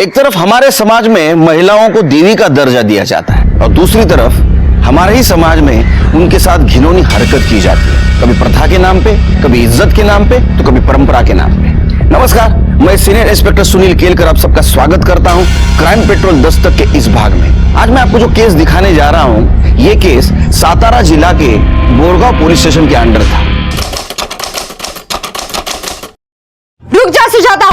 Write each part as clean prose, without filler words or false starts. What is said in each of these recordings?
एक तरफ हमारे समाज में महिलाओं को देवी का दर्जा दिया जाता है और दूसरी तरफ हमारे ही समाज में उनके साथ घिनौनी हरकत की जाती है, कभी प्रथा के नाम पे, कभी इज्जत के नाम पे, तो कभी परंपरा के नाम पे। नमस्कार, मैं सीनियर इंस्पेक्टर सुनील केलकर आप सबका स्वागत करता हूं क्राइम पेट्रोल दस्तक के इस भाग में। आज मैं आपको जो केस दिखाने जा रहा हूं, ये केस सातारा जिला के बोरगांव पुलिस स्टेशन के अंडर था। रुक जा सुजाता,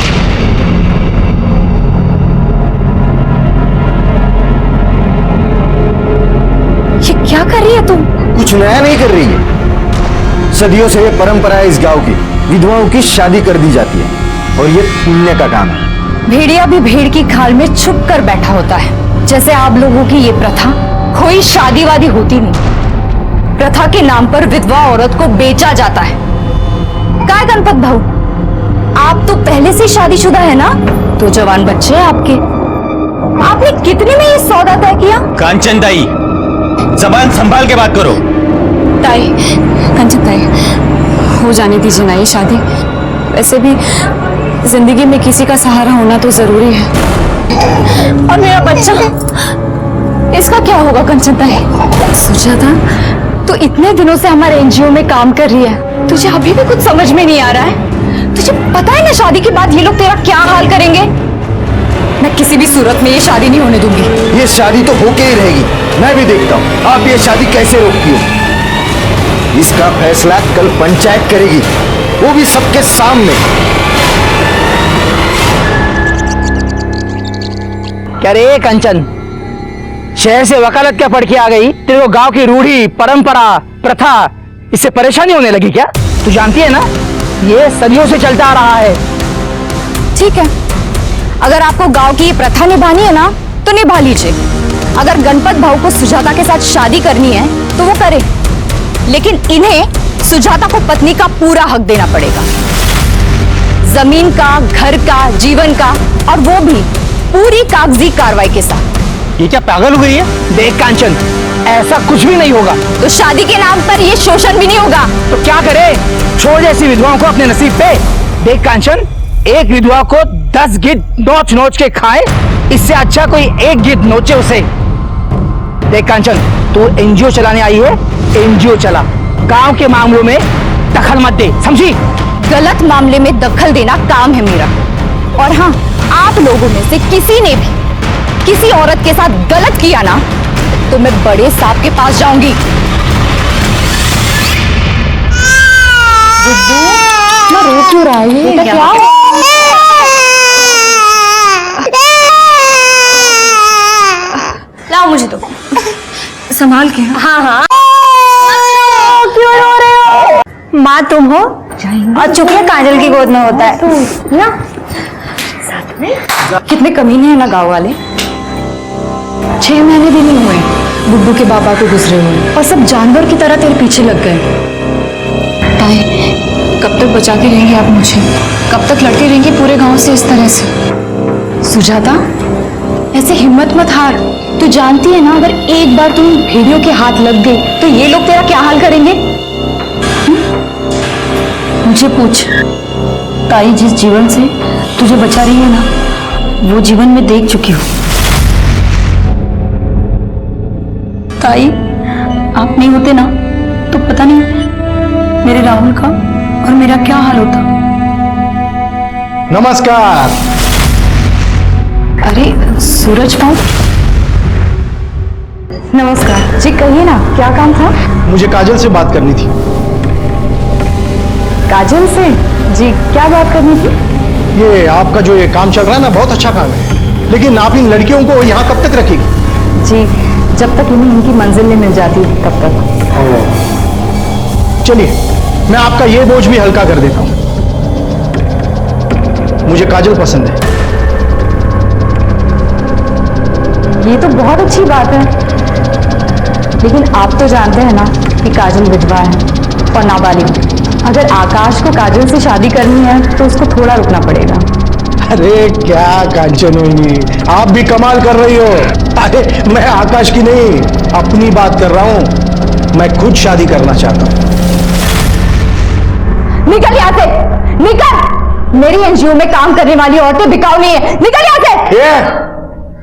ये क्या कर रही है तुम? कुछ नया नहीं कर रही है। सदियों से ये परंपरा है इस गांव की, विधवाओं की शादी कर दी जाती है और ये पुण्य का काम है। भेड़िया भी भेड़ की खाल में छुप कर बैठा होता है। जैसे आप लोगों की ये प्रथा कोई शादी वादी होती नहीं। प्रथा के नाम पर विधवा औरत को बेचा जाता है। क्या गणपत भाऊ, आप तो पहले से शादीशुदा है ना? तो जवान बच्चे हैं आपके। आपने कितने में ये सौदा तय किया? कांचन ताई, जबान संभाल के बात करो। ताई, कंचन ताई, हो जाने दीजिए ना ये शादी। वैसे भी जिंदगी में किसी का सहारा होना तो जरूरी है। और मेरा बच्चा, इसका क्या होगा कंचन ताई? सुजाता, तो इतने दिनों से हमारे एनजीओ में काम कर रही है, तुझे अभी भी कुछ समझ में नहीं आ रहा है? तुझे पता है ना शादी के बाद ये लोग तेरा क्या हाल करेंगे? मैं किसी भी सूरत में ये शादी नहीं होने दूंगी। ये शादी तो होके ही रहेगी। मैं भी देखता हूँ आप ये शादी कैसे रोकती हो। इसका फैसला कल पंचायत करेगी, वो भी सबके सामने। क्या रे कंचन, शहर से वकालत क्या पढ़ के आ गई? तेरे को गांव की रूढ़ी, परंपरा, प्रथा, इससे परेशानी होने लगी क्या? तू जानती है ना, ये सदियों से चलता आ रहा है। ठीक है, अगर आपको गांव की ये प्रथा निभानी है ना, तो निभा लीजिए। अगर गणपत भाऊ को सुजाता के साथ शादी करनी है तो वो करे, लेकिन इन्हें सुजाता को पत्नी का पूरा हक देना पड़ेगा। जमीन का, घर का, जीवन का, और वो भी पूरी कागजी कार्रवाई के साथ। ये क्या पागल हो गई है? देख कांचन, ऐसा कुछ भी नहीं होगा। तो शादी के नाम पर ये शोषण भी नहीं होगा। तो क्या करे? छोड़ जैसी विधवाओं को अपने नसीब पे। देख कांचन, एक विधवा को 10 गिद्ध नोच नोच के खाए, इससे अच्छा कोई एक गिद्ध नोचे उसे। देख कांचन, तू एनजीओ चलाने आई है, एनजीओ चला, गांव के मामलों में दखल मत दे, समझी? गलत मामले में दखल देना काम है मेरा। और हाँ, आप लोगों में से किसी ने भी किसी औरत के साथ गलत किया ना, तो मैं बड़े साहब के पास जाऊंगी। मैं रो क्यों रहा है? ये क्या हो? लाओ मुझे तो संभाल के। हाँ हाँ, क्यों रो रहे हो? माँ तुम हो और चुप है, काजल की गोद में होता है ना। साथ में कितने कमीने हैं ना गाँव वाले। 6 महीने भी नहीं हुए बुड्ढू के बाबा को गुजरे हुए, और सब जानवर की तरह तेरे पीछे लग गए। ताई, कब तक बचा के रहेंगे आप मुझे? कब तक लड़के रहेंगे पूरे गांव से इस तरह से? सुजाता, ऐसे हिम्मत मत हार। तू जानती है ना, अगर एक बार तुम भेड़ियों के हाथ लग गई तो ये लोग तेरा क्या हाल करेंगे? मुझे पूछ, ताई जिस जीवन से तुझे बचा रही है ना, वो जीवन में देख चुकी हूँ। ताई, आप नहीं होते ना, तो पता नहीं मेरे राहुल का और मेरा क्या हाल होता। नमस्कार। अरे सूरज भाऊ, नमस्कार जी। कहिए ना, क्या काम था? मुझे काजल से बात करनी थी। काजल से? जी, क्या बात करनी थी? ये आपका जो ये काम चल रहा है ना, बहुत अच्छा काम है, लेकिन आप इन लड़कियों को यहाँ कब तक रखेगी? जी, जब तक इन्हें इनकी मंजिल नहीं मिल जाती तब तक। चलिए, मैं आपका ये बोझ भी हल्का कर देता हूँ। मुझे काजल पसंद है। ये तो बहुत अच्छी बात है, लेकिन आप तो जानते हैं ना कि काजल विधवा है और नाबालिग। अगर आकाश को काजल से शादी करनी है तो उसको थोड़ा रुकना पड़ेगा। अरे क्या कांचन हुई, आप भी कमाल कर रही हो। अरे मैं आकाश की नहीं, अपनी बात कर रहा हूं। मैं खुद शादी करना चाहता हूं। निकल यहाँ से, निकल। मेरी एनजीओ में काम करने वाली औरतें बिकाऊ नहीं है। निकल यहाँ से। ये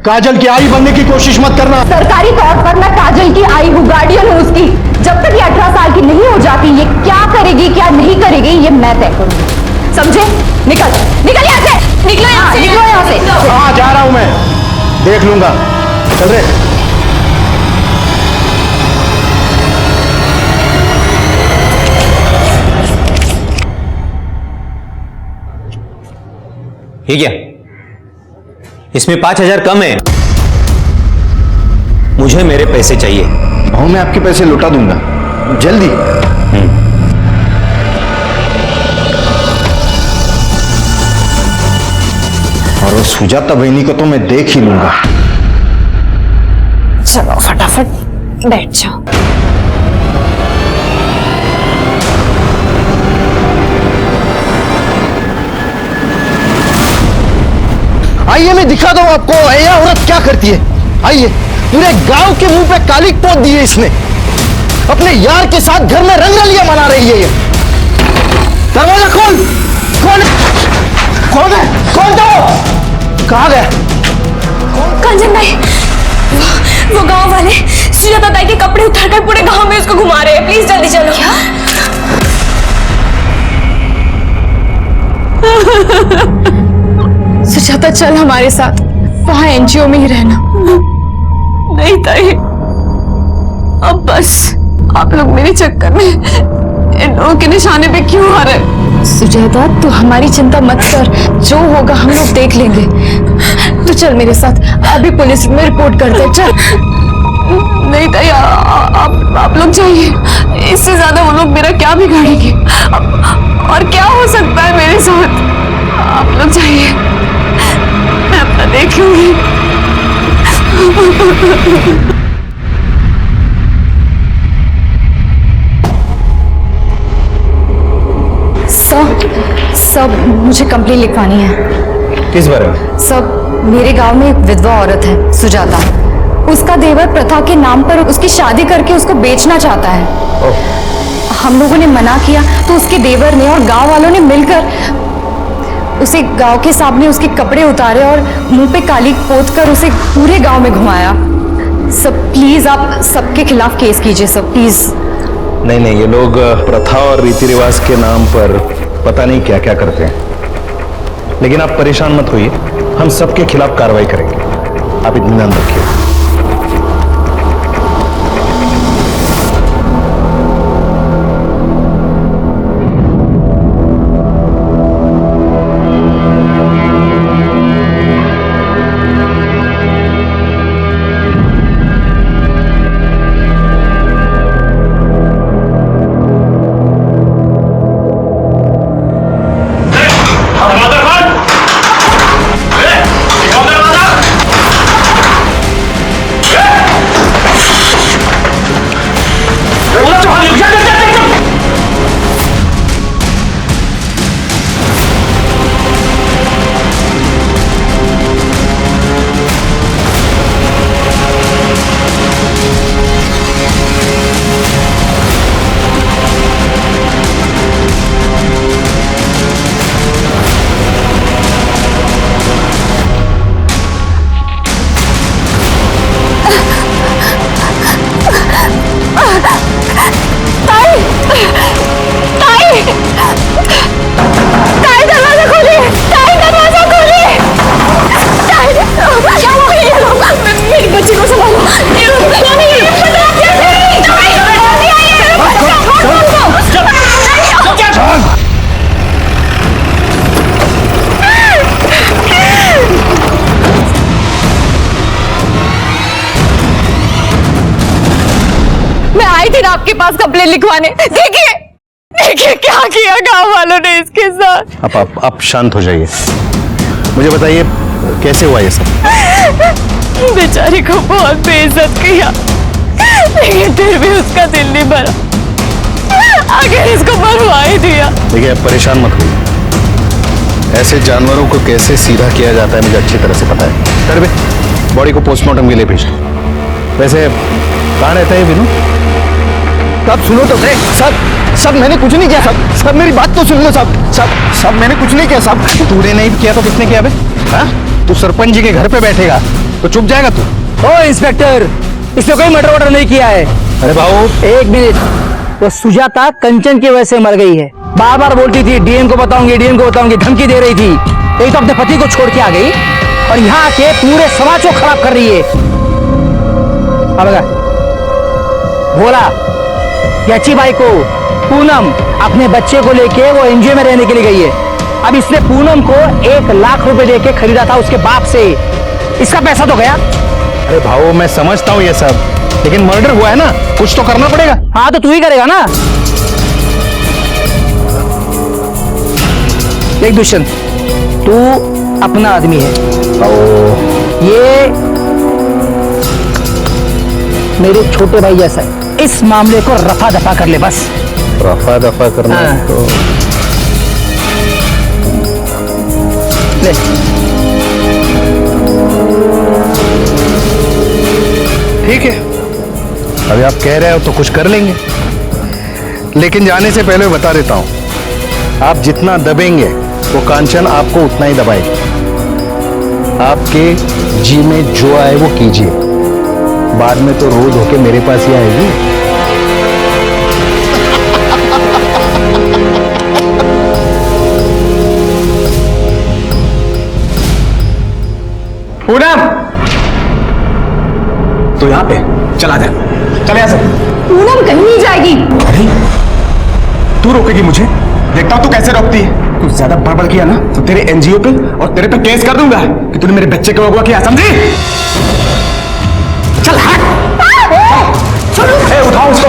काजल की आई बनने की कोशिश मत करना। सरकारी तौर पर मैं काजल की आई हूँ, गार्डियन हूँ उसकी। जब तक ये 18 साल की नहीं हो जाती, ये क्या करेगी क्या नहीं करेगी ये मैं तय करूंगी, समझे? निकल निकल यहाँ से, निकलो यहाँ से, निकलो यहाँ से। हाँ जा रहा हूं मैं, देख लूंगा। चल रे। ये क्या? इसमें 5,000 कम है। मुझे मेरे पैसे चाहिए। भाऊ मैं आपके पैसे लौटा दूंगा जल्दी। और वो सुजाता बहनी को तो मैं देख ही लूंगा। चलो फटाफट बैठ जाओ। आइए मैं दिखा दूं आपको यह औरत क्या करती है। आइए, पूरे गांव के मुंह पे कालिक पोत दी है इसने। अपने यार के साथ घर में रंगरलियां मना रही है ये। दरवाजा खोल। कौन है? कौन था वो? कहाँ गया? कंचन भाई, वो गांव वाले सुजाता ताई के कपड़े उतारकर पूरे गांव में उसको घुमा रहे हैं। प्लीज जल्दी चलो। क्या? सुजाता चल हमारे साथ, वहां एनजीओ में ही रहना। नहीं ताई, अब बस आप लोग मेरे चक्कर में इन लोगों के निशाने पे क्यों आ रहे? सुजाता तू हमारी चिंता मत कर, जो होगा हम लोग देख लेंगे। तू चल मेरे साथ, अभी पुलिस में रिपोर्ट करते। चल। नहीं ताई, आप लोग जाइए, इससे ज्यादा वो लोग मेरा क्या बिगाड़ेंगे? और क्या हो सकता है मेरे साथ? आप लोग जाइए, मैं अपना देख लूंगी। सब मुझे कंप्लेंट लिखवानी है। किस बारे में? सब मेरे गांव में एक विधवा औरत है सुजाता, उसका देवर प्रथा के नाम पर उसकी शादी करके उसको बेचना चाहता है। हम लोगों ने मना किया तो उसके देवर ने और गांव वालों ने मिलकर उसे गांव के सामने उसके कपड़े उतारे और मुंह पे काली पोत कर उसे पूरे गांव में घुमाया। सब प्लीज आप सबके खिलाफ केस कीजिए सब, प्लीज। नहीं, ये लोग प्रथा और रीति रिवाज के नाम पर पता नहीं क्या क्या करते हैं। लेकिन आप परेशान मत होइए, हम सबके खिलाफ कार्रवाई करेंगे, आप इत्मीनान रखिए। आपके पास कंप्लेंट लिखवाने। देखिए देखिए क्या किया गांव वालों ने इसके साथ। आप शांत हो जाइए, मुझे बताइए कैसे हुआ ये सब? बेचारी को बहुत बेइज्जत किया, लेकिन फिर भी उसका दिल नहीं भरा, आखिर इसको मरवा ही दिया। देखिए आप परेशान मत होइए, ऐसे जानवरों को कैसे सीधा किया जाता है मुझे अच्छी तरह से पता है। कर बे, बॉडी को पोस्टमार्टम के लिए भेज दो। वैसे कहाँ रहता है विनू? तब सुनो तो सर सब मैंने कुछ नहीं किया साहब। सब मेरी बात तो सुन लो साहब। सब मैंने कुछ नहीं किया साहब। तूने नहीं किया तो किसने किया बे? हाँ? तू सरपंच जी के घर पे बैठेगा तो चुप जाएगा तू? ओ इंस्पेक्टर, इसने कोई मर्डर वर्डर नहीं किया है। अरे भाऊ एक मिनट, वो सुजाता कंचन की वजह से मर गई है। बार बार बोलती थी डीएम को बताऊंगी, धमकी दे रही थी। एक तो अपने पति को छोड़ के आ गई और यहाँ आके पूरे समाज को खराब कर रही है। अब भोला याची बाई को पूनम अपने बच्चे को लेके वो एनजीओ में रहने के लिए गई है। अब इसने पूनम को 1 लाख रुपए देके खरीदा था उसके बाप से। इसका पैसा तो गया। अरे भाऊ मैं समझता हूँ ये सब, लेकिन मर्डर हुआ है ना, कुछ तो करना पड़ेगा। हाँ तो तू ही करेगा ना। देख दुष्यंत, तू अपना आदमी है। ये मेरे छोटे भाई जैसा है। इस मामले को रफा दफा कर ले बस। रफा दफा करना हाँ। तो ले। ठीक है, अभी आप कह रहे हो तो कुछ कर लेंगे, लेकिन जाने से पहले बता देता हूं, आप जितना दबेंगे वो कांचन आपको उतना ही दबाएगी। आपके जी में जो आए वो कीजिए, बाद में तो रोज होके मेरे पास ही आएगी। पूनम तो यहाँ पे चला जा, चले यहाँ से। पूनम कहीं नहीं जाएगी। अरे तू रोकेगी मुझे? देखता हूँ तू कैसे रोकती है। कुछ ज्यादा बड़बड़ किया ना तो तेरे एनजीओ पे और तेरे पे केस कर दूंगा कि तूने मेरे बच्चे को अगवा किया, समझी? चल हट। ए, उठाओ उसको।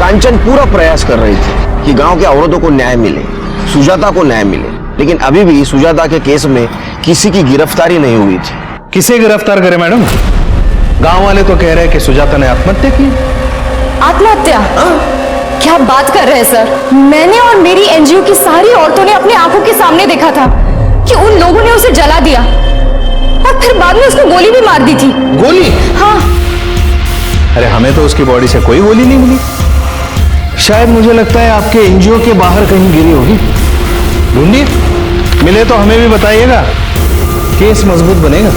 कांचन पूरा प्रयास कर रही थी कि गांव के औरतों को न्याय मिले, सुजाता को न्याय मिले, लेकिन अभी भी सुजाता के केस में किसी की गिरफ्तारी नहीं हुई थी। किसे गिरफ्तार करे मैडम? गांव वाले तो कह रहे हैं कि सुजाता ने आत्महत्या की। आत्महत्या? क्या बात कर रहे हैं सर? मैंने और मेरी एनजीओ की सारी औरतों ने अपनी आंखों के सामने देखा था कि उन लोगों ने उसे जला दिया और फिर बाद में उसको गोली भी मार दी थी। गोली? हाँ। अरे हमें तो उसकी बॉडी से कोई गोली नहीं मिली। शायद मुझे लगता है आपके एनजीओ के बाहर कहीं गिरी होगी। ढूंढिए, मिले तो हमें भी बताइएगा, केस मजबूत बनेगा।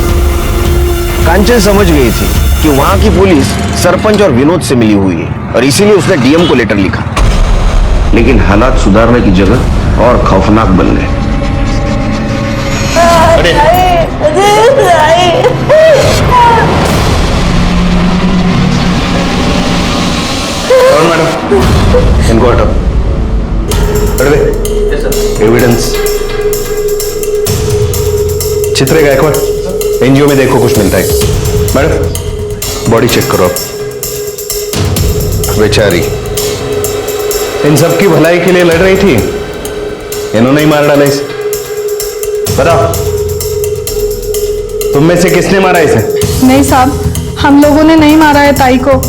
कांचन समझ गई थी कि वहां की पुलिस सरपंच और विनोद से मिली हुई है और इसीलिए उसने डीएम को लेटर लिखा, लेकिन हालात सुधारने की जगह और खौफनाक बन गए। और मैडम इनको हटाओ। एविडेंस चित्रे गायकवाड़, एनजीओ में देखो कुछ मिलता है। मैडम बॉडी चेक करो आप। बेचारी इन सब की भलाई के लिए लड़ रही थी, इन्होंने ही मार डाला इसे। बताओ तुम में से किसने मारा इसे? नहीं साहब, हम लोगों ने नहीं मारा है ताई को।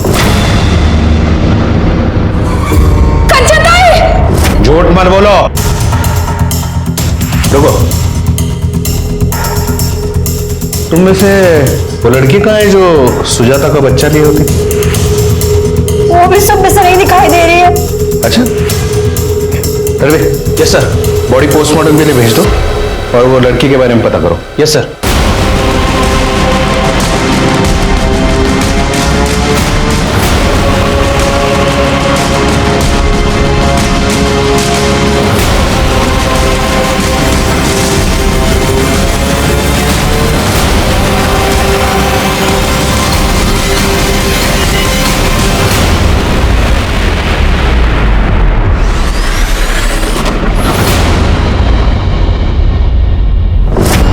झूठ मत बोलो। रुको, तुम में से वो लड़की कहाँ है जो सुजाता का बच्चा लिए होती? वो भी सब में से नहीं दिखाई दे रही है। अच्छा, अरे यस सर, बॉडी पोस्टमार्टम के लिए भेज दो और वो लड़की के बारे में पता करो। Yes sir.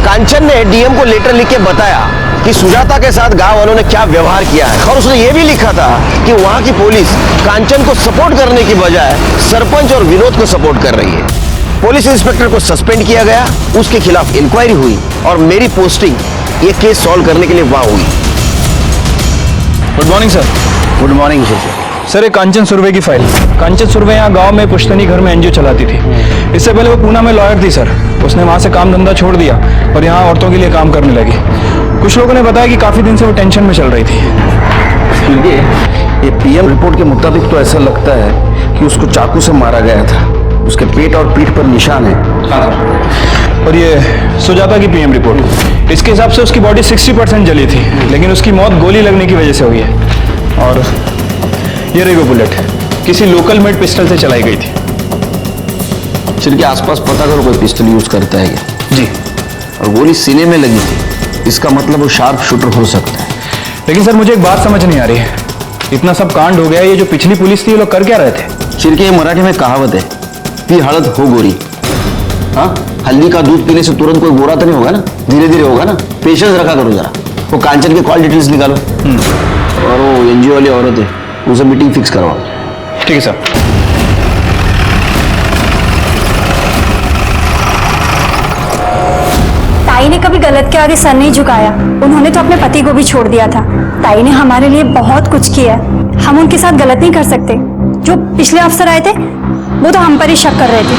कांचन ने डीएम को लेटर लिख के बताया कि सुजाता के साथ गांव वालों ने क्या व्यवहार किया है और उसने ये भी लिखा था कि वहां की पुलिस कांचन को सपोर्ट करने की बजाय सरपंच और विनोद को सपोर्ट कर रही है। पुलिस इंस्पेक्टर को सस्पेंड किया गया, उसके खिलाफ इंक्वायरी हुई और मेरी पोस्टिंग ये केस सॉल्व करने के लिए वहां हुई। Good morning sir. Good morning sir, एक कांचन सुर्वे की फाइल। कांचन सुर्वे यहाँ गांव में पुश्तनी घर में एनजीओ चलाती थी। इससे पहले वो पूना में लॉयर थी सर। उसने वहाँ से काम धंधा छोड़ दिया और यहाँ औरतों के लिए काम करने लगी। कुछ लोगों ने बताया कि काफी दिन से वो टेंशन में चल रही थी। ये पीएम रिपोर्ट के मुताबिक तो ऐसा लगता है कि उसको चाकू से मारा गया था। उसके पेट और पीठ पर निशान है। और ये सुजाता की पीएम रिपोर्ट, इसके हिसाब से उसकी बॉडी 60% जली थी, लेकिन उसकी मौत गोली लगने की वजह से हुई है। और ये रही वो बुलेट, किसी लोकल मेड पिस्टल से चलाई गई थी। सिर के आसपास पता करो कोई पिस्टल यूज करता है क्या? जी। और गोली सीने में लगी थी, इसका मतलब वो शार्प शूटर हो सकता है। लेकिन सर मुझे एक बात समझ नहीं आ रही है, इतना सब कांड हो गया, ये जो पिछली पुलिस थी ये लोग कर क्या रहे थे? सिर के मराठी में कहावत है, पी हड़द हो गोरी। हाँ, हल्दी का दूध पीने से तुरंत कोई गोरा तो नहीं होगा ना, धीरे धीरे होगा ना। पेशेंस रखा करो जरा। वो कांचन के कॉल डिटेल्स निकालो और वो एनजीओ वाली औरत है उसे मीटिंग फिक्स करवाओ। ठीक है सर। ताई ने कभी गलत के आगे सर नहीं झुकाया। उन्होंने तो अपने पति को भी छोड़ दिया था। ताई ने हमारे लिए बहुत कुछ किया है, हम उनके साथ गलत नहीं कर सकते। जो पिछले अफसर आए थे वो तो हम पर ही शक कर रहे थे।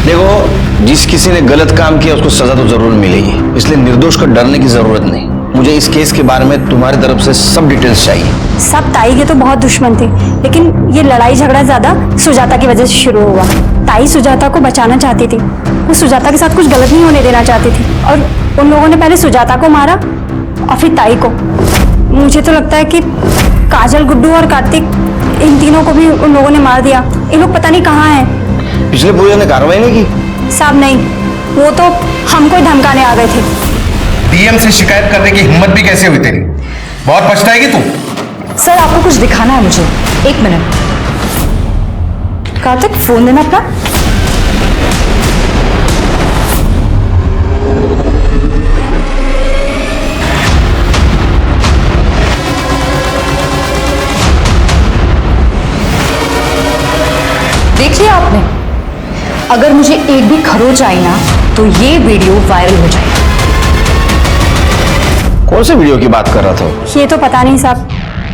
देखो, जिस किसी ने गलत काम किया उसको सजा तो जरूर मिलेगी, इसलिए निर्दोष को डरने की जरूरत नहीं। मुझे इस केस के बारे में तुम्हारी तरफ से सब डिटेल्स चाहिए। सब ताई के तो बहुत दुश्मन थे, लेकिन ये लड़ाई झगड़ा ज्यादा सुजाता की वजह से शुरू हुआ। ताई सुजाता को बचाना चाहती थी, वो सुजाता के साथ कुछ गलत नहीं होने देना चाहती थी, और उन लोगों ने पहले सुजाता को मारा और फिर ताई को। मुझे तो लगता है कि काजल, गुड्डू और कार्तिक, इन तीनों को भी उन लोगों ने मार दिया। ये लोग पता नहीं कहाँ हैं। पिछले पुलिस ने कार्रवाई नहीं की? साहब नहीं, वो तो हमको ही धमकाने आ गए थे। डीएम से शिकायत करने की हिम्मत भी कैसे हुई तेरी? बहुत पछताएगी तू। सर आपको कुछ दिखाना है मुझे, एक मिनट। कार्तिक फोन देना अपना। देख लिया आपने? अगर मुझे एक भी खरोच आई ना तो ये वीडियो वायरल हो जाएगा। कौन से वीडियो की बात कर रहा था? ये तो पता नहीं साहब,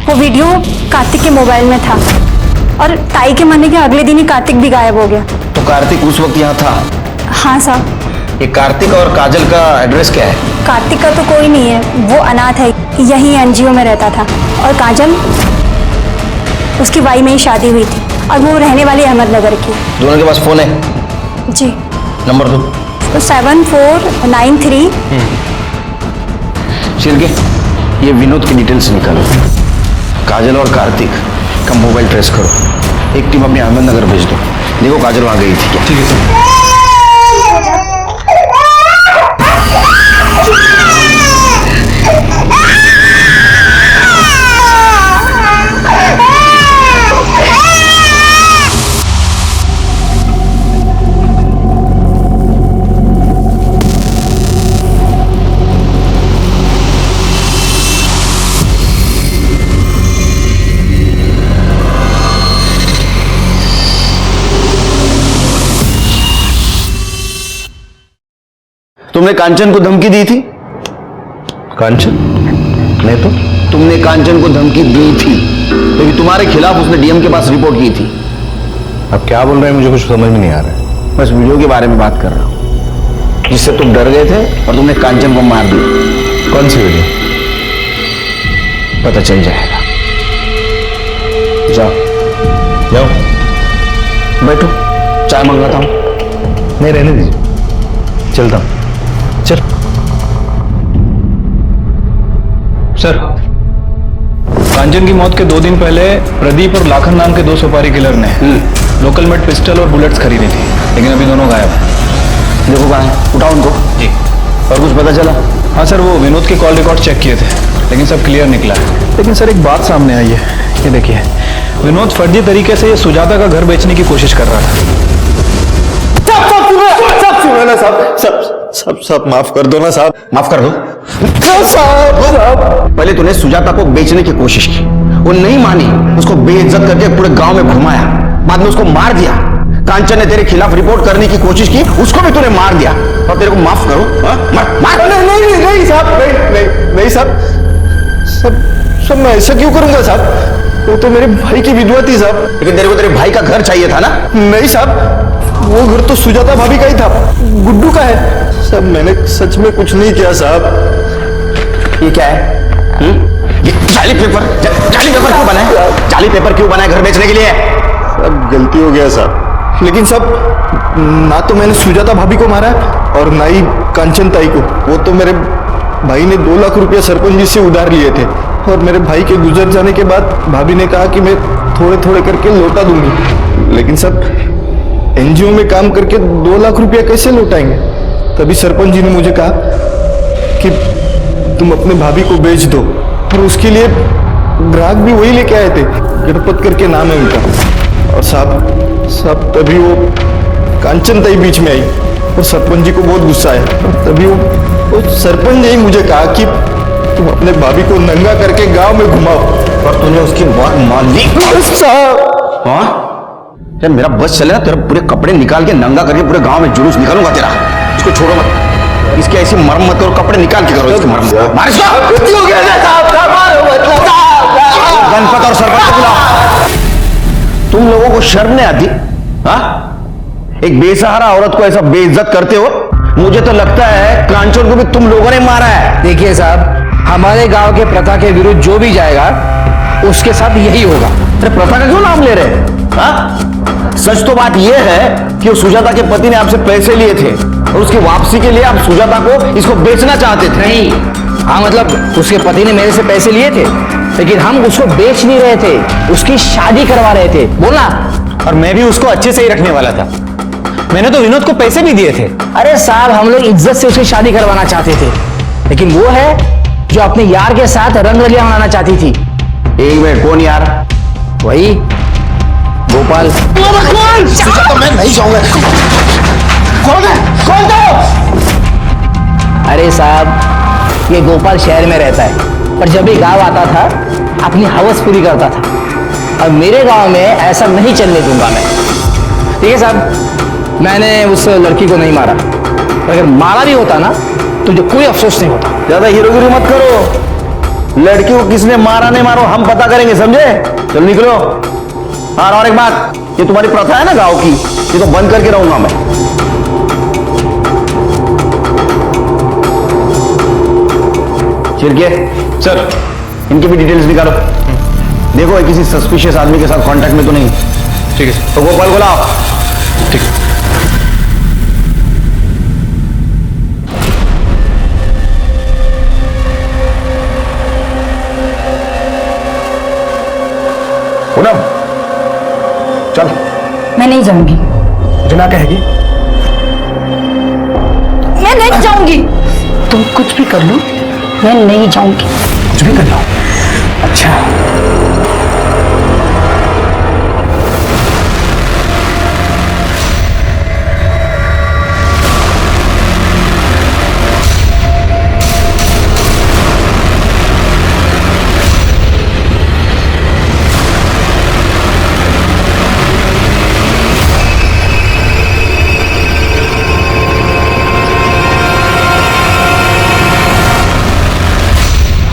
वो वीडियो कार्तिक के मोबाइल में था, और ताई के मरने के अगले दिन ही कार्तिक भी गायब हो गया। तो कार्तिक उस वक्त यहाँ था? हाँ साहब। ये कार्तिक और काजल का एड्रेस क्या है? कार्तिक का तो कोई नहीं है, वो अनाथ है, यही एनजीओ में रहता था। और काजल, उसकी वाई में ही शादी हुई थी, और वो रहने वाली अहमदनगर की। दोनों के पास फोन है? जी। नंबर दो। 7493। शिरके, ये विनोद की डिटेल्स निकालो। काजल और कार्तिक का मोबाइल ट्रेस करो। एक टीम अपने अहमदनगर भेज दो। देखो काजल वहां गई थी क्या? ठीक है सर। तुमने कांचन को धमकी दी थी? कांचन? नहीं तो। तुमने कांचन को धमकी दी थी क्योंकि तुम्हारे खिलाफ उसने डीएम के पास रिपोर्ट की थी। अब क्या बोल रहे हैं मुझे कुछ समझ में नहीं आ रहा है। बस वीडियो के बारे में बात कर रहा हूं, जिससे तुम डर गए थे और तुमने कांचन को मार दिया। कौन सी वीडियो? पता चल जाएगा। जाओ जाओ। बैठो, चाय मंगाता हूं। नहीं, रहने दीजिए, चलता हूं। चल। सर, कांचन की मौत के 2 दिन पहले प्रदीप और लाखन नाम के 2 सुपारी किलर ने लोकल मेड पिस्टल और बुलेट्स खरीदी थी, लेकिन अभी दोनों गायब हैं। देखो कहाँ है, उठाओ उनको। जी। और कुछ पता चला? हाँ सर, वो विनोद के कॉल रिकॉर्ड चेक किए थे, लेकिन सब क्लियर निकला है। लेकिन सर एक बात सामने आई है, ये देखिए, विनोद फर्जी तरीके से ये सुजाता का घर बेचने की कोशिश कर रहा था। सब माफ कर दो ना साहब। माफ कर दो साहब। पहले तूने सुजाता को बेचने की कोशिश की, वो नहीं मानी, उसको बेइज्जत करके पूरे गांव में घुमाया, बाद में उसको मार दिया। कांचन ने तेरे खिलाफ रिपोर्ट करने की कोशिश की, उसको भी तूने मार दिया, और तेरे को माफ करो? मार। नहीं साहब, नहीं साहब, सब मैं ऐसा क्यों करूंगा साहब? वो तो मेरे भाई की विधवा थी साहब। लेकिन तेरे को तेरे भाई का घर चाहिए था ना? नहीं साहब, वो घर तो सुजाता भाभी का ही था, गुड्डू का है। सब मैंने सच में कुछ नहीं किया साहब। ये क्या है? ये जाली पेपर क्यों बना है? जाली पेपर क्यों बना है घर बेचने के लिए? सब गलती हो गया साहब, लेकिन सब ना तो मैंने सुजाता भाभी को मारा और ना ही कांचन ताई को। वो तो मेरे भाई ने 2 लाख रुपया सरपंच जी से उधार लिए थे और मेरे भाई के गुजर जाने के बाद भाभी ने कहा कि मैं थोड़े थोड़े करके लौटा दूंगी। लेकिन सब एनजीओ में काम करके 2 लाख रुपया कैसे लौटाएंगे? तभी सरपंच जी ने मुझे कहा कि तुम अपने भाभी को बेच दो, और उसके लिए ग्राहक भी वही लेके आए थे, गणपत करके नाम है उनका। और साहब तभी वो कांचन ताई बीच में आई और सरपंच जी को बहुत गुस्सा आया। तभी वो सरपंच ने ही मुझे कहा कि तुम अपने भाभी को नंगा करके गांव में घुमाओ। और तूने उसकी बात मान ली? साहब हाँ यार, मेरा बस चले ना, तेरे पूरे कपड़े निकाल के नंगा करके पूरे गांव में जुलूस निकालूंगा तेरा। इसको छोड़ो मत, इसकी ऐसी मरम्मत करो, कपड़े निकाल के करो इसकी मरम्मत। मार इसको! गणपत और सरपंच को बुलाओ। तुम लोगों को शर्म नहीं आती? हाँ, एक बेसहारा औरत को ऐसा बेइज्जत करते हो। मुझे तो लगता है कांचन को भी तुम लोगों ने मारा है। देखिए साहब, हमारे गांव के प्रथा के विरुद्ध जो भी जाएगा उसके साथ यही होगा। अरे प्रथा का क्यों नाम ले रहे हैं? हाँ? सच तो बात यह है कि वो सुजाता के पति ने आपसे पैसे लिए थे और उसकी वापसी के लिए आप सुजाता को इसको बेचना चाहते थे। नहीं, हाँ मतलब उसके पति ने मेरे से पैसे लिए थे, लेकिन हम उसको बेच नहीं रहे थे, उसकी शादी करवा रहे थे। बोला। और मैं भी उसको अच्छे से ही रखने वाला था। मैंने तो विनोद को पैसे भी दिए थे। अरे साहब, हम लोग इज्जत से उसकी शादी करवाना चाहते थे, लेकिन वो है जो अपने यार के साथ रंगरलिया मनाना चाहती थी। एक मिनट, कौन यार? वही गोपाल। सुजाता मैं नहीं जाऊंगा। कौन है? कौन दो? अरे साहब, ये गोपाल शहर में रहता है, पर जब भी गांव आता था अपनी हवस पूरी करता था। और मेरे गांव में ऐसा नहीं चलने दूंगा मैं। ठीक है साहब, मैंने उस लड़की को नहीं मारा, अगर मारा भी होता ना तो जो कोई अफसोस नहीं होता। ज्यादा हीरोगिरी मत करो। लड़की को किसने मारा नहीं मारो हम पता करेंगे, समझे? चल निकलो। हाँ, और एक बात, ये तुम्हारी प्रथा है ना गांव की, ये तो बंद करके रहूंगा मैं। चिरके सर, इनकी भी डिटेल्स निकालो। देखो ये किसी सस्पिशियस आदमी के साथ कांटेक्ट में तो नहीं। ठीक है सर। तो गोपाल को लाओ। ठीक। पूनम चल। मैं नहीं जाऊंगी। जना कहेगी मैं नहीं जाऊंगी। तुम कुछ भी कर लो, मैं नहीं जाऊंगी। कुछ भी कर लो। अच्छा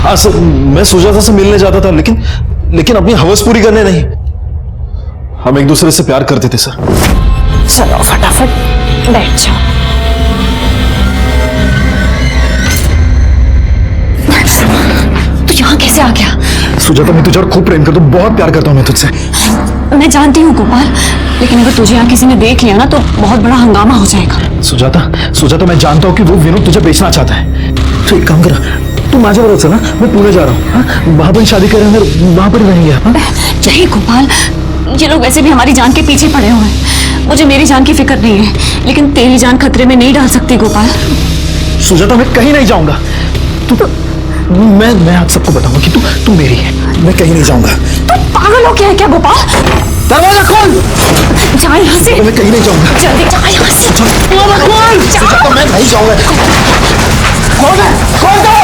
हाँ सर, मैं सुजाता से मिलने जाता था, लेकिन अपनी हवस पूरी करने नहीं। हम एक दूसरे से प्यार करते थे सर। चलो फटाफट बैठ जाओ। तू यहाँ कैसे आ गया? सुजाता, मैं तुझे और खूब प्रेम करता हूँ, बहुत प्यार करता हूँ मैं तुझसे। मैं जानती हूँ गोपाल, लेकिन अगर तुझे यहाँ किसी ने देख लिया ना तो बहुत बड़ा हंगामा हो जाएगा। सुजाता मैं जानता हूँ कि वो विनोद तुझे बेचना चाहता है। तो एक काम कर, तुम आ जाओ ना, मैं पुणे जा रहा हूँ। हाँ? वहां पर शादी करेंगे, वहां पर रहेंगे। हाँ? नहीं गोपाल, ये लोग वैसे भी हमारी जान के पीछे पड़े हुए हैं। मुझे मेरी जान की फिक्र नहीं है, लेकिन तेरी जान खतरे में नहीं डाल सकती गोपाल। सुजाता, मैं कहीं नहीं जाऊंगा। मैं आज सबको बताऊंगा कि तू मेरी है। मैं कहीं नहीं जाऊंगा। तू पागल हो गया है क्या गोपाल? दरवाजा खोल। जा यहाँ से। मैं कहीं नहीं जाऊंगा। जल्दी जा यहाँ से। सुजाता, मैं नहीं जाऊंगा। कौन है? कौन दो?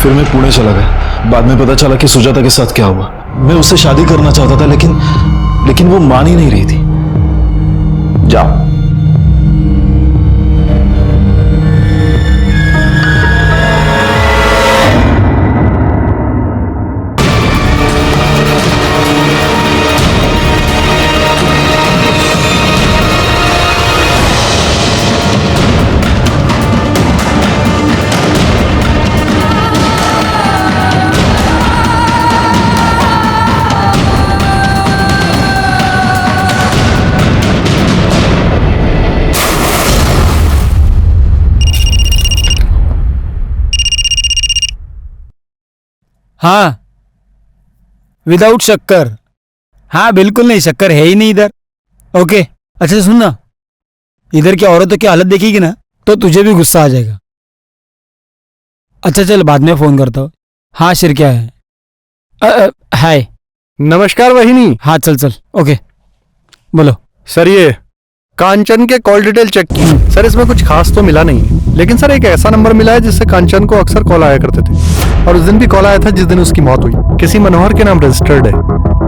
फिर मैं पुणे चला गया। बाद में पता चला कि सुजाता के साथ क्या हुआ। मैं उससे शादी करना चाहता था, लेकिन वो मान ही नहीं रही थी। जाओ। हाँ, विदाउट शक्कर। हाँ बिल्कुल नहीं, शक्कर है ही नहीं इधर। ओके, अच्छा सुन ना, इधर की औरतों की हालत देखेगी ना तो तुझे भी गुस्सा आ जाएगा। अच्छा चल, बाद में फोन करता हूँ। हाँ शिर, क्या है? हाय। नमस्कार वहिनी। हाँ चल चल, ओके बोलो। सर ये कांचन के कॉल डिटेल चेक की सर, इसमें कुछ खास तो मिला नहीं, लेकिन सर एक ऐसा नंबर मिला है जिससे कांचन को अक्सर कॉल आया करते थे, और उस दिन भी कॉल आया था जिस दिन उसकी मौत हुई। किसी मनोहर के नाम रजिस्टर्ड है।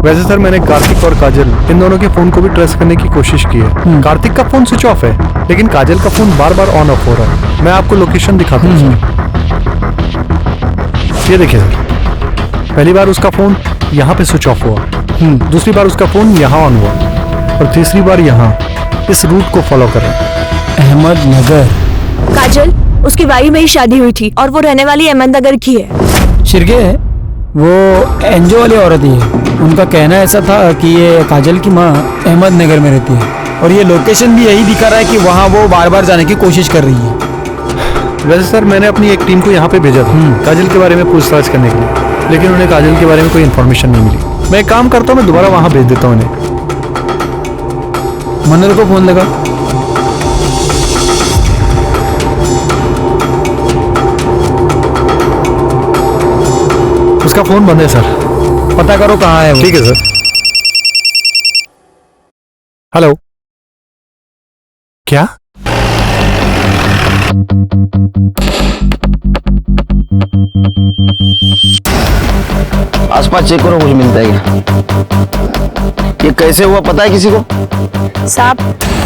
वैसे सर मैंने कार्तिक और काजल इन दोनों के फोन को भी ट्रेस करने की कोशिश की है। कार्तिक का फोन स्विच ऑफ है, लेकिन काजल का phone bar bar on off हो रहा है। मैं आपको लोकेशन दिखाता हूँ। ये देखिए सर, पहली बार उसका फोन यहाँ पे स्विच ऑफ हुआ, दूसरी बार उसका फोन यहाँ ऑन हुआ, और तीसरी बार यहाँ। इस रूट को फॉलो करें। अहमदनगर। काजल, उसकी वाई में ही शादी हुई थी और वो रहने वाली अहमदनगर की है। शिरके है वो एनजीओ वाली औरत ही है। उनका कहना ऐसा था कि ये काजल की माँ अहमदनगर में रहती है, और ये लोकेशन भी यही दिखा रहा है कि वहाँ वो बार बार जाने की कोशिश कर रही है। वैसे सर मैंने अपनी एक टीम को यहाँ पे भेजा था काजल के बारे में पूछताछ करने के लिए, लेकिन उन्हें काजल के बारे में कोई इन्फॉर्मेशन नहीं मिली। मैं एक काम करता हूँ, मैं दोबारा वहाँ भेज देता हूँ उन्हें। मनोहर को फोन लगा। उसका फोन बंद है सर, पता करो कहाँ है वो। ठीक है सर। हेलो, क्या? आसपास चेक करो, कुछ मिलता है क्या? ये कैसे हुआ पता है किसी को? साहब,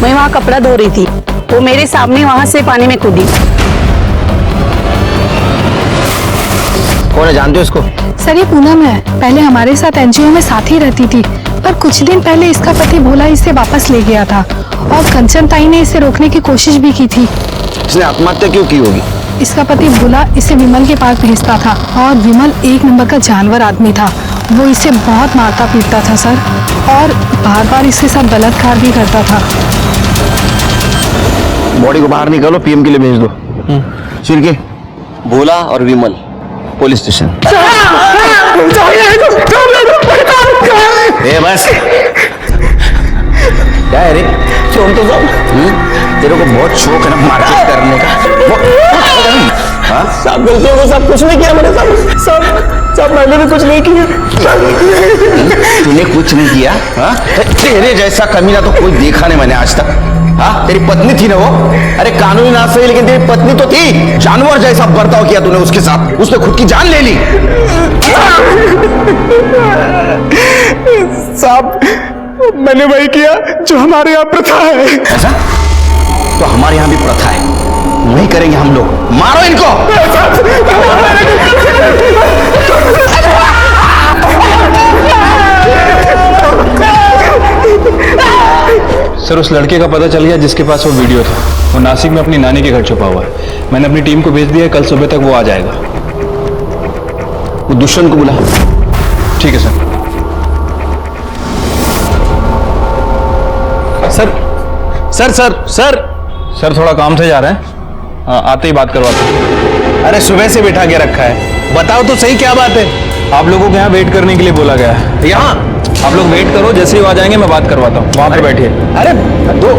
मैं वहाँ कपड़ा धो रही थी, वो मेरे सामने वहाँ से पानी में कूदी। कौन है, जानते हो इसको? सर ये पूनम है, पहले हमारे साथ एनजीओ में साथ ही रहती थी, पर कुछ दिन पहले इसका पति भोला इसे वापस ले गया था, और कंचन ताई ने इसे रोकने की कोशिश भी की थी। इसने आत्महत्या क्यों की होगी? इसका पति भोला इसे विमल के पास भेजता था, और विमल एक नंबर का जानवर आदमी था। वो इसे बहुत मारता पीटता था सर, और बार बार इसके साथ बलात्कार भी करता था। बॉडी को बाहर निकालो, पीएम के लिए भेज दो। चिरके, भोला और विमल पुलिस स्टेशन। ए बस, क्या है रे? छोड़ तो तेरे को बहुत शौक है ना मार्केट करने का। साहब गलतियों को सब कुछ नहीं किया मैंने सब मैंने भी कुछ नहीं किया। तूने कुछ नहीं किया? तेरे जैसा कमीना तो कोई देखा नहीं मैंने आज तक। हाँ, तेरी पत्नी थी ना वो? अरे कानूनी ना सही, लेकिन तेरी पत्नी तो थी। जानवर जैसा बर्ताव किया तूने उसके साथ, उसने खुद की जान ले ली। साहब मैंने वही किया जो हमारे यहाँ प्रथा है। ऐसा? तो हमारे यहाँ भी प्रथा है, वही करेंगे हम लोग। मारो इनको। सर उस लड़के का पता चल गया जिसके पास वो वीडियो था। वो नासिक में अपनी नानी के घर छुपा हुआ है। मैंने अपनी टीम को भेज दिया है, कल सुबह तक वो आ जाएगा। वो दुष्यंत को बुला। ठीक है sir. Sir sir sir sir थोड़ा काम से जा रहे हैं, आते ही बात करवाता हूँ। अरे सुबह से बैठा के रखा है, बताओ तो सही क्या बात है? आप लोगों के यहाँ वेट करने के लिए बोला गया है। यहाँ आप लोग वेट करो, जैसे ही वो आ जाएंगे मैं बात करवाता हूँ। वहां पे बैठिए। अरे दो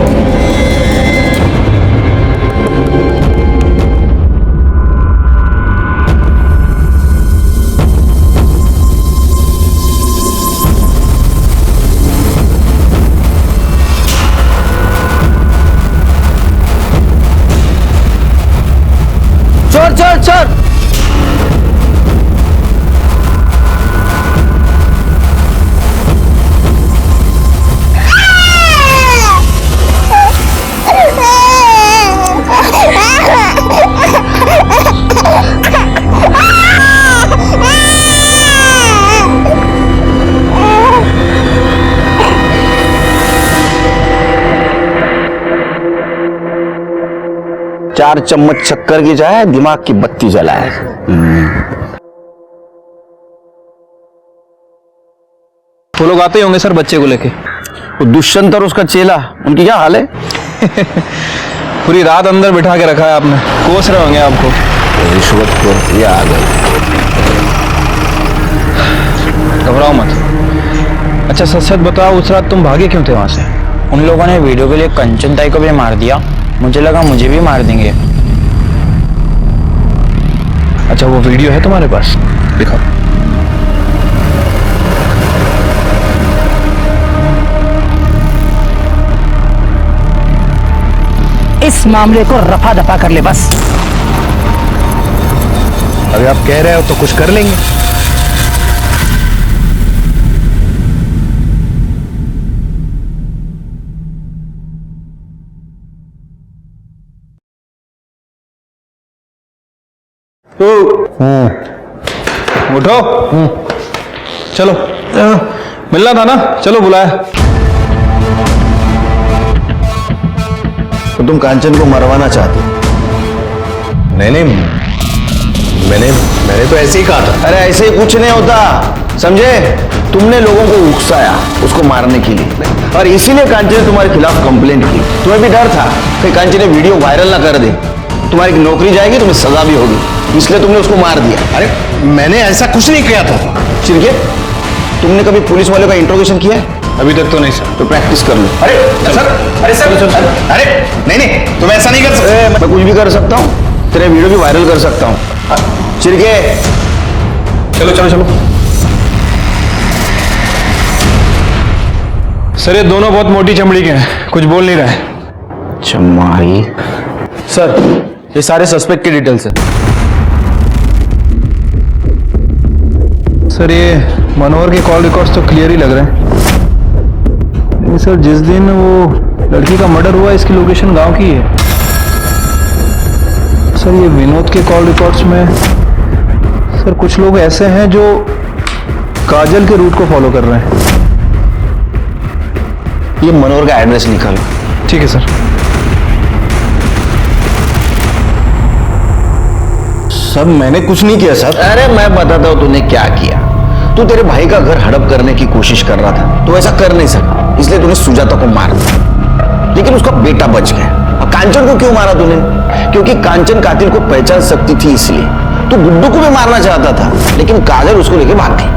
चोर चोर। चार चम्मच शक्कर की चाय, दिमाग की बत्ती जलाए। वो लोग आते ही होंगे सर बच्चे को लेके। वो दुष्यंत और उसका चेला, उनकी क्या हाल है? पूरी रात अंदर बिठा के रखा है आपने, कोस रहे होंगे आपको। रिश्वत को ये आ गए। घबराओ मत। अच्छा सच सच बताओ, उस रात तुम भागे क्यों थे वहां से? उन लोगों ने वीडियो के लिए कंचन ताई को भी मार दिया, मुझे लगा मुझे भी मार देंगे। अच्छा वो वीडियो है तुम्हारे पास? दिखाओ। इस मामले को रफा दफा कर ले बस। अभी आप कह रहे हो तो कुछ कर लेंगे। उठो। चलो मिलना था ना, चलो बुलाया। तो तुम कांचन को मरवाना चाहते हो? नहीं नहीं, मैंने तो ऐसे ही कहा था। अरे ऐसे ही कुछ नहीं होता, समझे? तुमने लोगों को उकसाया उसको मारने के लिए, और इसीलिए कांचन ने तुम्हारे खिलाफ कंप्लेंट की। तुम्हें भी डर था कि कांचन ने वीडियो वायरल ना कर दे, तुम्हारी नौकरी जाएगी, तुम्हें सजा भी होगी, इसलिए तुमने उसको मार दिया। अरे मैंने ऐसा कुछ नहीं किया था। चिरके, तुमने कभी पुलिस वाले का इंट्रोगेशन किया है? अभी तक तो नहीं सर। तो प्रैक्टिस कर लो। अरे सर, अरे नहीं तुम ऐसा नहीं कर सकते। मैं कुछ भी कर सकता हूँ, तेरे वीडियो भी वायरल कर सकता हूँ। चिरके, चलो चलो चलो। सर ये दोनों बहुत मोटी चमड़ी के हैं, कुछ बोल नहीं रहे। चमारी। सर ये सारे सस्पेक्ट की डिटेल्स है। सर ये मनोहर के कॉल रिकॉर्ड्स तो क्लियर ही लग रहे हैं। नहीं सर, जिस दिन वो लड़की का मर्डर हुआ इसकी लोकेशन गांव की है। सर ये विनोद के कॉल रिकॉर्ड्स में सर कुछ लोग ऐसे हैं जो काजल के रूट को फॉलो कर रहे हैं। ये मनोहर का एड्रेस निकालो। ठीक है सर। सब मैंने कुछ नहीं किया सर। अरे मैं बताता हूँ तूने क्या किया। तू तेरे भाई का घर हड़प करने की कोशिश कर रहा था, तो ऐसा कर नहीं सका, इसलिए तूने सुजाता को मार दिया, लेकिन उसका बेटा बच गया। और कांचन को क्यों मारा तूने? क्योंकि कांचन कातिल को पहचान सकती थी, इसलिए। तू गुड्डू को भी मारना चाहता था, लेकिन काजल उसको लेके भाग गई।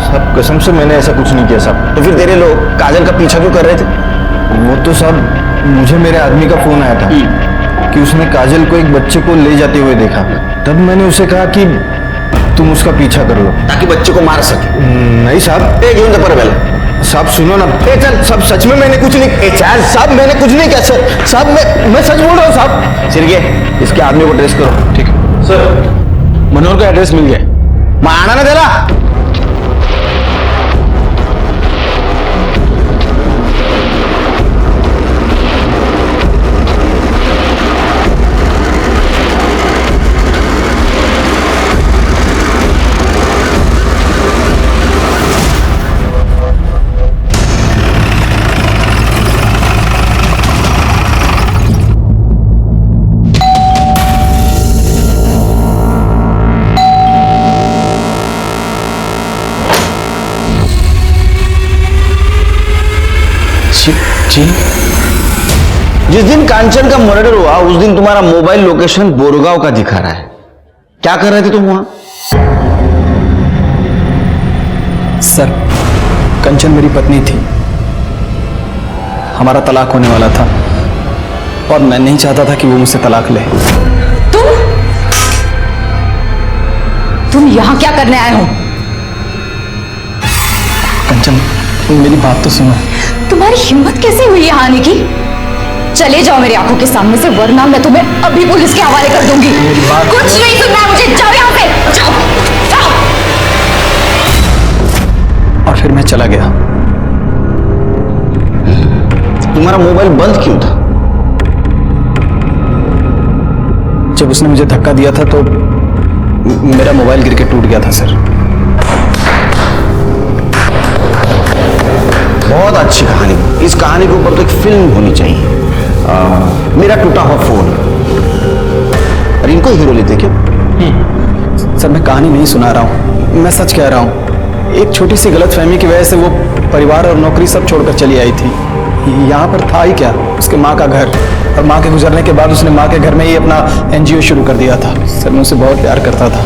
साहब कसम से मैंने ऐसा कुछ नहीं किया साहब। तो फिर तेरे लोग काजल का पीछा क्यों कर रहे थे? वो तो साहब मुझे मेरे आदमी का फोन आया था कि उसने काजल को एक बच्चे को ले जाते हुए देखा। तब मैंने उसे कहा कि तुम उसका पीछा कर लो, ताकि बच्चे को मार सके। नहीं साहब। घेऊन दे पर पहले। साहब सुनो ना। चल साहब, सच में मैंने कुछ नहीं। चल साहब मैंने कुछ नहीं किया सर। साहब मैं सच बोल रहा हूँ साहब। सिरगे, इसके आदमी को ट्रेस करो। ठीक है सर, मनोहर का एड्रेस मिल गया। मैं आना ना तेरा। जी। जिस दिन कांचन का मर्डर हुआ उस दिन तुम्हारा मोबाइल लोकेशन बोरगांव का दिखा रहा है। क्या कर रहे थे तुम वहां? सर, कंचन मेरी पत्नी थी, हमारा तलाक होने वाला था और मैं नहीं चाहता था कि वो मुझसे तलाक ले। तुम यहां क्या करने आए हो? कंचन मेरी बात तो सुनो। तुम्हारी हिम्मत कैसे हुई यहाँ आने की? चले जाओ मेरी आंखों के सामने से, वरना मैं तुम्हें अभी पुलिस के हवाले कर दूंगी। कुछ नहीं सुनना है मुझे, जाओ यहाँ से, जाओ, जाओ। और फिर मैं चला गया। तुम्हारा मोबाइल बंद क्यों था? जब उसने मुझे धक्का दिया था तो मेरा मोबाइल गिर के टूट गया था सर। बहुत अच्छी कहानी। इस कहानी के ऊपर तो एक फिल्म होनी चाहिए। मेरा टूटा हुआ फोन। और इनको हीरो लेते क्यों? सर मैं कहानी नहीं सुना रहा हूँ, मैं सच कह रहा हूँ। एक छोटी सी गलतफहमी की वजह से वो परिवार और नौकरी सब छोड़कर चली आई थी। यहाँ पर था ही क्या, उसके माँ का घर, और माँ के गुजरने के बाद उसने माँ के घर में ही अपना NGO शुरू कर दिया था। सर मैं उसे बहुत प्यार करता था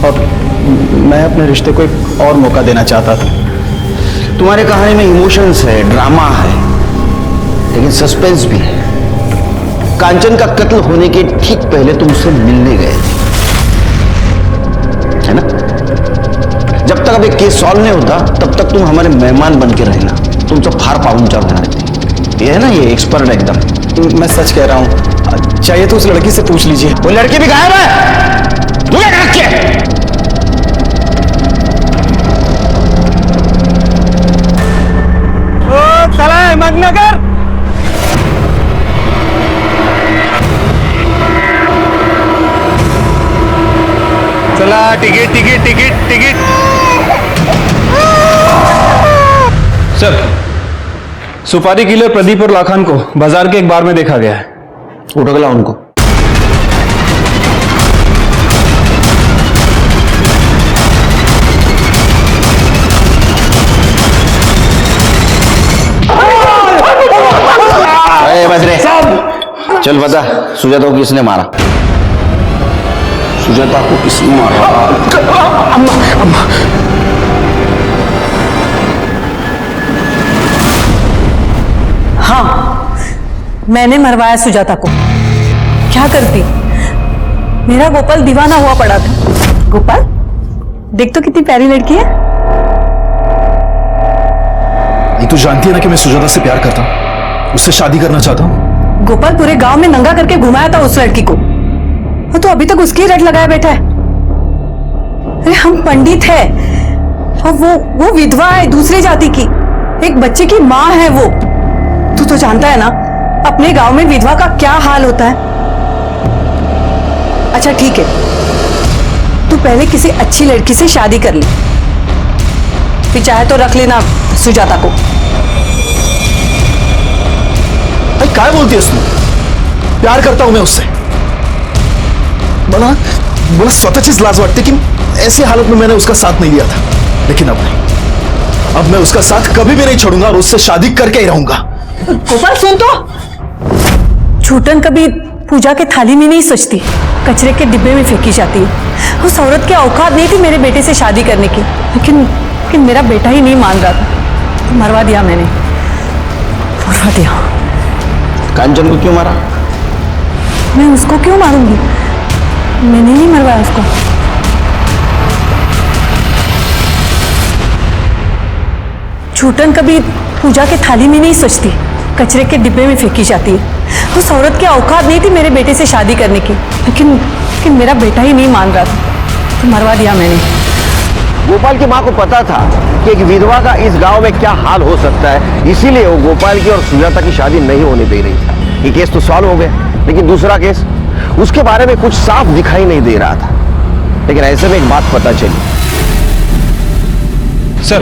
और मैं अपने रिश्ते को एक और मौका देना चाहता था। तुम्हारी कहानी में इमोशंस है, ड्रामा है, लेकिन सस्पेंस भी है। कांचन का कत्ल होने के ठीक पहले तुम उससे मिलने गए थे, है ना? जब तक अब एक केस सॉल्व नहीं होता तब तक तुम हमारे मेहमान बन के रहना। तुम तो फार पाउंचा बना रहे थे। ये है ना, ये एक्सपर्ट एकदम। मैं सच कह रहा हूं, चाहिए तो उस लड़की से पूछ लीजिए। वो लड़की भी गायब है। तू क्या रख के? साला अहमदनगर। चला ticket ticket ticket ticket. Sir, सुपारी किलर प्रदीप और लाखान को बाजार के एक बार में देखा गया है। उठो, गला उनको। बदरे, चल बता, सुजाता को किसने मारा? सुजाता को किसने मारा? अम्मा हाँ, मैंने मरवाया सुजाता को। क्या करती? मेरा गोपाल दीवाना हुआ पड़ा था। गोपाल, देख तो कितनी प्यारी लड़की है। ये तो जानती है ना कि मैं सुजाता से प्यार करता हूँ, उससे शादी करना चाहता हूँ। गोपाल पूरे गांव में नंगा करके घुमाया था उस लड़की को, और तो अभी तक उसकी रट लगाया बैठा है। अरे हम पंडित है और वो विधवा है, दूसरी जाति की, एक बच्चे की माँ है वो। तू तो जानता है ना अपने गांव में विधवा का क्या हाल होता है। अच्छा ठीक है, तू पहले किसी अच्छी लड़की से शादी कर ले, फिर चाहे तो रख लेना सुजाता को। भाई क्या बोलती है उसने? प्यार करता हूं मैं उससे। बोला स्वतःचीच लाज वाटते कि ऐसी हालत में मैंने उसका साथ नहीं दिया था, लेकिन अब नहीं। अब मैं उसका साथ कभी भी नहीं छोड़ूंगा और उससे शादी करके ही रहूंगा। गोपाल सुन तो, छूटन कभी पूजा के थाली में नहीं सजती, कचरे के डिब्बे में फेंकी जाती है। उस औरत की औकात नहीं थी मेरे बेटे से शादी करने की, लेकिन मेरा बेटा ही नहीं मान रहा था, तो मरवा दिया मैंने, मरवा दिया। कांचन को क्यों मारा? मैं उसको क्यों मारूंगी? मैंने नहीं मरवाया उसको। छूटन कभी पूजा के थाली में नहीं सजती, कचरे के डिब्बे में फेंकी जाती है। उस औरत की औकात नहीं थी मेरे बेटे से शादी करने की, लेकिन मेरा बेटा ही नहीं मान रहा था, तो मरवा दिया मैंने। गोपाल की माँ को पता था कि एक विधवा का इस गांव में क्या हाल हो सकता है, इसीलिए वो गोपाल की और सुजाता की शादी नहीं होने दे रही था। ये केस तो सॉल्व हो गया, लेकिन दूसरा केस, उसके बारे में कुछ साफ दिखाई नहीं दे रहा था। लेकिन ऐसे में एक बात पता चली। सर,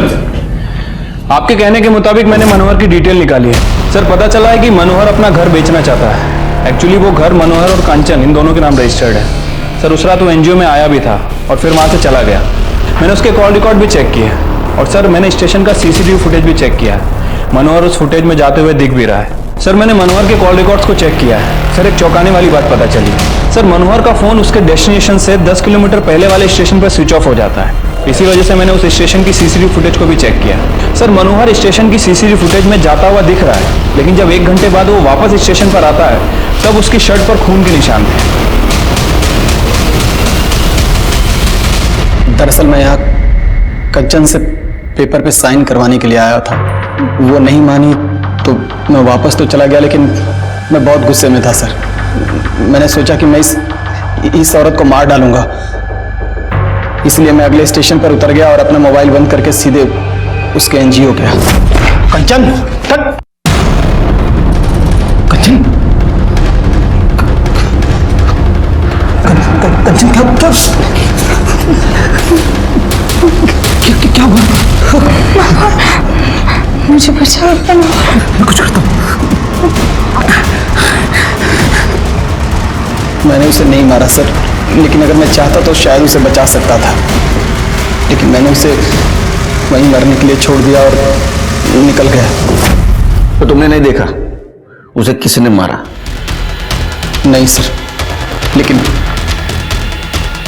आपके कहने के मुताबिक मैंने मनोहर की डिटेल निकाली है। सर, पता चला है कि मनोहर अपना घर बेचना चाहता है। एक्चुअली वो घर मनोहर और कांचन इन दोनों के नाम रजिस्टर्ड है। सर, उस रात वो एनजीओ में आया भी था और फिर वहां से चला गया। मैंने उसके कॉल रिकॉर्ड भी चेक किए, और सर मैंने स्टेशन का सीसीटीवी फुटेज भी चेक किया है। मनोहर उस फुटेज में जाते हुए दिख भी रहा है। सर, मैंने मनोहर के कॉल रिकॉर्ड्स को चेक किया है। सर, एक चौंकाने वाली बात पता चली। सर, मनोहर का फोन उसके डेस्टिनेशन से 10 किलोमीटर पहले वाले स्टेशन पर स्विच ऑफ हो जाता है। इसी वजह से मैंने उस स्टेशन की सीसीटीवी फुटेज को भी चेक किया। सर, मनोहर स्टेशन की सीसीटीवी फुटेज में जाता हुआ दिख रहा है, लेकिन जब 1 घंटे बाद वो वापस स्टेशन पर आता है तब उसकी शर्ट पर खून के निशान थे। दरअसल मैं यहाँ कंचन से पेपर पे साइन करवाने के लिए आया था। वो नहीं मानी तो मैं वापस तो चला गया, लेकिन मैं बहुत गुस्से में था सर। मैंने सोचा कि मैं इस औरत को मार डालूंगा, इसलिए मैं अगले स्टेशन पर उतर गया और अपना मोबाइल बंद करके सीधे उसके एनजीओ गया। कंचन, कंचन, कंचन, क्या हुआ? मुझे बचा लो। मैं कुछ करता हूँ। मैंने उसे नहीं मारा सर, लेकिन अगर मैं चाहता तो शायद उसे बचा सकता था, लेकिन मैंने उसे वहीं मरने के लिए छोड़ दिया और निकल गया। तो तुमने नहीं देखा उसे किसने मारा? नहीं सर, लेकिन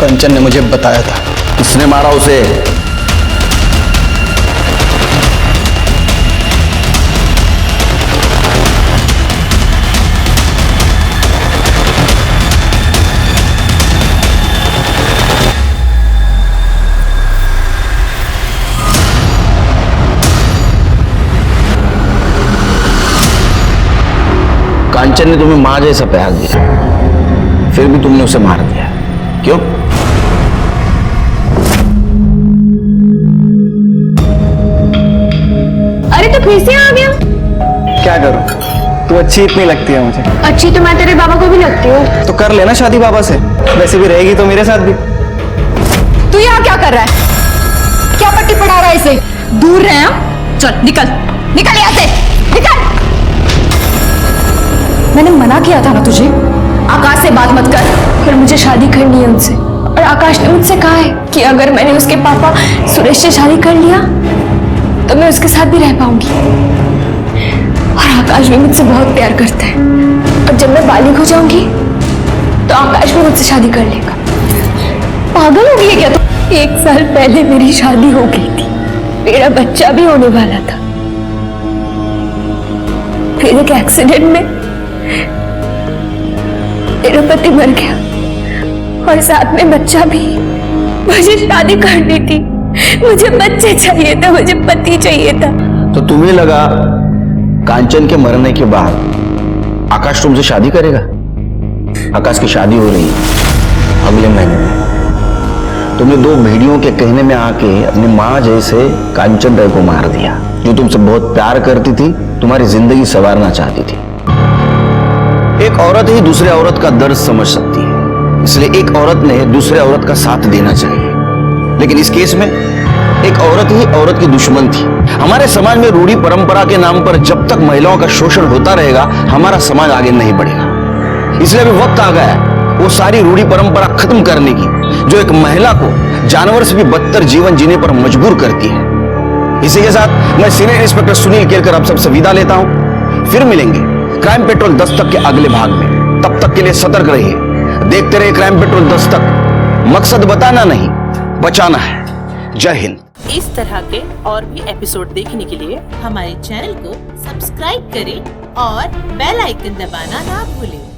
कंचन ने मुझे बताया था। किसने मारा उसे? कांचन ने तुम्हें मां जैसा प्यार दिया, फिर भी तुमने उसे मार दिया। क्यों? अरे तो फिर से आ गया। क्या करूं, तू अच्छी इतनी लगती है मुझे। अच्छी तो मैं तेरे बाबा को भी लगती हूँ। तो कर लेना शादी बाबा से, वैसे भी रहेगी तो मेरे साथ भी। तू यहाँ क्या कर रहा है? क्या पट्टी पढ़ा रहा है इसे? दूर रहे हैं। चल निकल, निकल यहाँ से, निकल। मैंने मना किया था ना तुझे, आकाश से बात मत कर। पर मुझे शादी करनी है उनसे, और आकाश ने मुझसे कहा है कि अगर मैंने उसके पापा सुरेश से शादी कर लिया तो मैं उसके साथ भी रह पाऊंगी। और आकाश भी मुझसे बहुत प्यार करता है, और जब मैं बालिग हो जाऊंगी तो आकाश भी मुझसे शादी कर लेगा। पागल हो गई है क्या तू? 1 साल पहले मेरी शादी हो गई थी, मेरा बच्चा भी होने वाला था। फिर एक एक्सीडेंट में मेरा पति मर गया, और साथ में बच्चा भी। मुझे शादी करनी थी, मुझे बच्चे चाहिए था, मुझे पति चाहिए था। तो तुम्हें लगा कांचन के मरने के बाद आकाश तुमसे शादी करेगा? आकाश की शादी हो रही है अगले महीने में। तुमने 2 भेड़ियों के कहने में आके अपनी मां जैसे कांचन राय को मार दिया, जो तुमसे बहुत प्यार करती थी, तुम्हारी जिंदगी संवारना चाहती थी। एक औरत ही दूसरे औरत का दर्द समझ सकती है, इसलिए एक औरत ने दूसरे औरत का साथ देना चाहिए। लेकिन इस केस में एक औरत ही औरत की दुश्मन थी। हमारे समाज में रूढ़ी परंपरा के नाम पर जब तक महिलाओं का शोषण होता रहेगा, हमारा समाज आगे नहीं बढ़ेगा। इसलिए अभी वक्त आ गया है वो सारी रूढ़ी परंपरा खत्म करने की, जो एक महिला को जानवर से भी बदतर जीवन जीने पर मजबूर करती है। इसी के साथ मैं सीनियर इंस्पेक्टर सुनील केरकर आप सबसे विदा लेता हूं। फिर मिलेंगे क्राइम पेट्रोल दस्तक के अगले भाग में। तब तक के लिए सतर्क रहिए, देखते रहिए क्राइम पेट्रोल दस्तक। मकसद बताना नहीं, बचाना है। जय हिंद। इस तरह के और भी एपिसोड देखने के लिए हमारे चैनल को सब्सक्राइब करें और बेल आइकन दबाना ना भूलें।